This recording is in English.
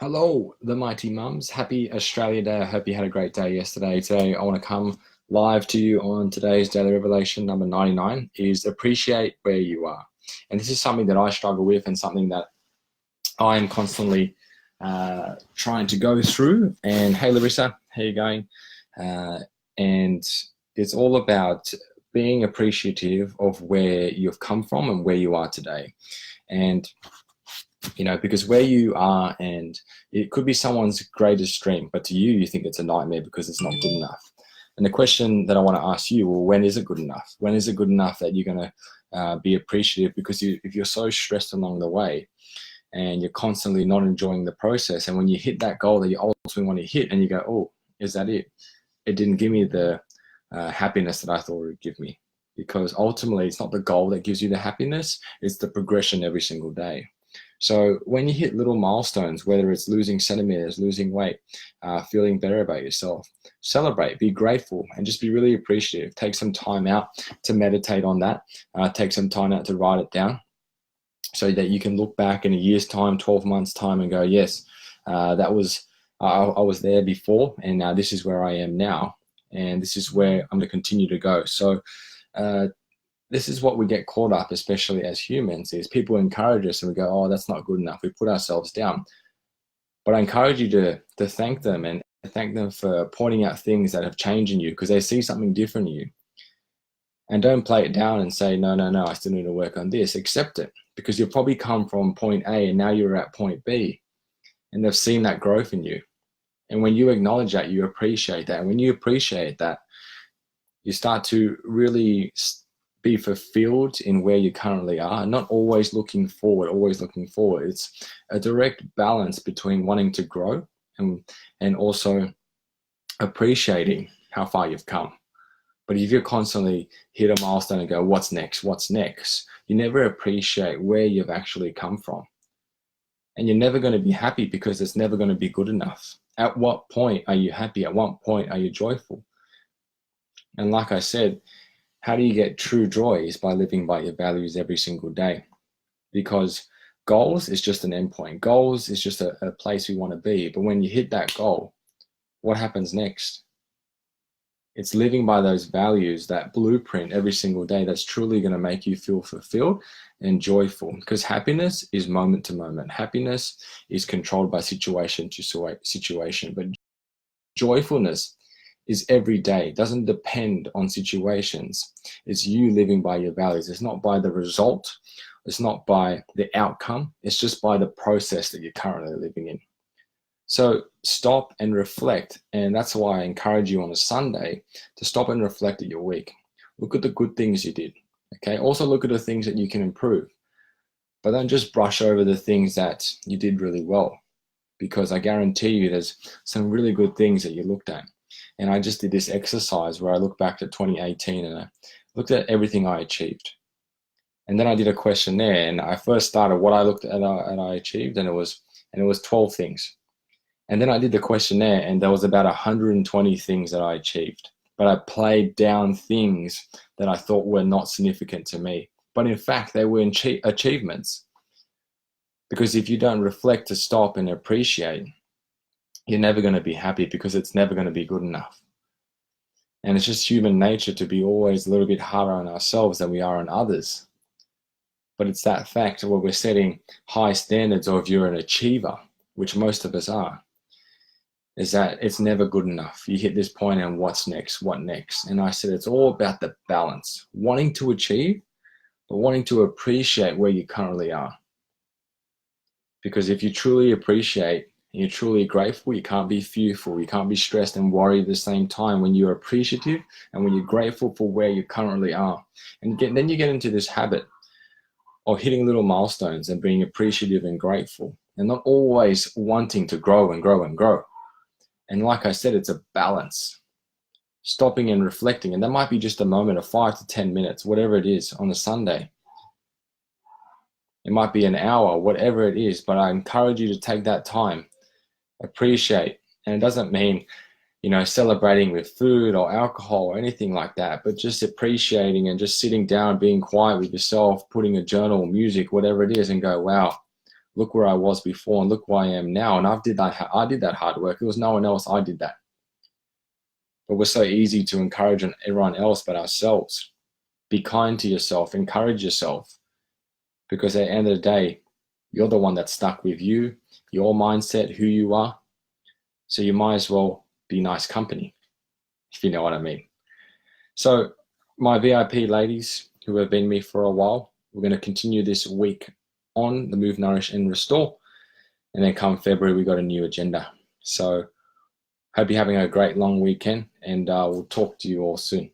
Hello, the mighty mums. Happy Australia Day. I hope you had a great day yesterday. Today, I want to come live to you on today's daily revelation number 99 is appreciate where you are. And this is something that I struggle with and something that I am constantly trying to go through. And hey, Larissa, how you going? And it's all about being appreciative of where you've come from and where you are today. And because where you are, and it could be someone's greatest dream, but to you, you think it's a nightmare because it's not good enough. And the question that I want to ask you, well, when is it good enough? When is it good enough that you're going to be appreciative? Because if you're so stressed along the way and you're constantly not enjoying the process, and when you hit that goal that you ultimately want to hit and you go, oh, is that it? It didn't give me the happiness that I thought it would give me. Because ultimately, it's not the goal that gives you the happiness, it's the progression every single day. So when you hit little milestones, whether it's losing centimeters, losing weight, feeling better about yourself, celebrate, be grateful, and just be really appreciative. Take some time out to meditate on that. Take some time out to write it down so that you can look back in a year's time, 12 months time and go, yes, I was there before, and this is where I am now. And this is where I'm going to continue to go. So this is what we get caught up, especially as humans, is people encourage us and we go, oh, that's not good enough. We put ourselves down. But I encourage you to thank them and thank them for pointing out things that have changed in you because they see something different in you. And don't play it down and say, no, I still need to work on this. Accept it because you'll probably come from point A and now you're at point B and they've seen that growth in you. And when you acknowledge that, you appreciate that. And when you appreciate that, you start to really be fulfilled in where you currently are, not always looking forward. It's a direct balance between wanting to grow and also appreciating how far you've come. But if you constantly hit a milestone and go, what's next? You never appreciate where you've actually come from. And you're never going to be happy because it's never going to be good enough. At what point are you happy? At what point are you joyful? And like I said, how do you get true joy is by living by your values every single day. Because goals is just an endpoint. Goals is just a place we want to be. But when you hit that goal, what happens next? It's living by those values, that blueprint every single day that's truly going to make you feel fulfilled and joyful. Because happiness is moment to moment. Happiness is controlled by situation to situation. But joyfulness is every day. It doesn't depend on situations. It's you living by your values. It's not by the result. It's not by the outcome. It's just by the process that you're currently living in. So stop and reflect. And that's why I encourage you on a Sunday to stop and reflect at your week. Look at the good things you did. Okay. Also look at the things that you can improve. But don't just brush over the things that you did really well, because I guarantee you there's some really good things that you looked at. And I just did this exercise where I looked back to 2018 and I looked at everything I achieved. And then I did a questionnaire and I first started what I looked at and I achieved, and it was 12 things. And then I did the questionnaire and there was about 120 things that I achieved. But I played down things that I thought were not significant to me. But in fact, they were achievements. Because if you don't reflect to stop and appreciate, you're never going to be happy because it's never going to be good enough. And it's just human nature to be always a little bit harder on ourselves than we are on others. But it's that fact where we're setting high standards, or if you're an achiever, which most of us are, is that it's never good enough. You hit this point and what's next? What next? And I said it's all about the balance. Wanting to achieve, but wanting to appreciate where you currently are. Because if you truly appreciate, you're truly grateful, you can't be fearful, you can't be stressed and worried at the same time when you're appreciative and when you're grateful for where you currently are. And then you get into this habit of hitting little milestones and being appreciative and grateful and not always wanting to grow and grow and grow. And like I said, it's a balance. Stopping and reflecting, and that might be just a moment of 5 to 10 minutes, whatever it is on a Sunday. It might be an hour, whatever it is, but I encourage you to take that time. Appreciate. And it doesn't mean, celebrating with food or alcohol or anything like that, but just appreciating and just sitting down, being quiet with yourself, putting a journal, music, whatever it is, and go, wow, look where I was before and look where I am now. And I did that hard work. It was no one else. I did that. But we're so easy to encourage everyone else but ourselves. Be kind to yourself, encourage yourself, because at the end of the day, you're the one that's stuck with you, your mindset, who you are. So you might as well be nice company, if you know what I mean. So my VIP ladies who have been with me for a while, we're going to continue this week on the Move, Nourish and Restore. And then come February, we got a new agenda. So hope you're having a great long weekend, and we'll talk to you all soon.